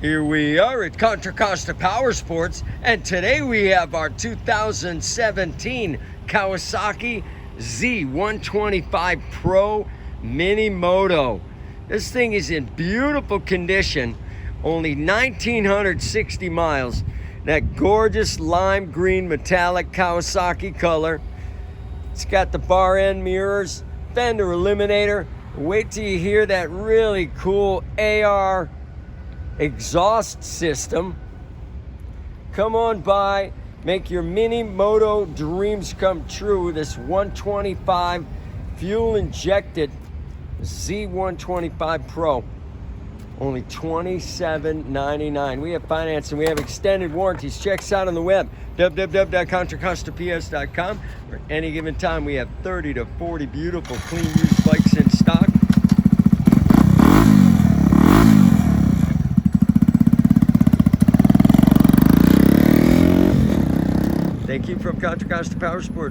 Here we are at Contra Costa Powersports, and today we have our 2017 Kawasaki Z125 Pro minimoto. This thing is in beautiful condition, only 1,960 miles. That gorgeous lime green metallic Kawasaki color. It's got the bar end mirrors, fender eliminator. Wait till you hear that really cool AR exhaust system. Come on by, make your minimoto dreams come true. This 125 fuel injected Z125 Pro, only $27.99. We have financing, we have extended warranties. Check us out on the web, www.contracostaps.com. For any given time, we have 30 to 40 beautiful clean used bikes in stock. Thank you from Contra Costa Powersports.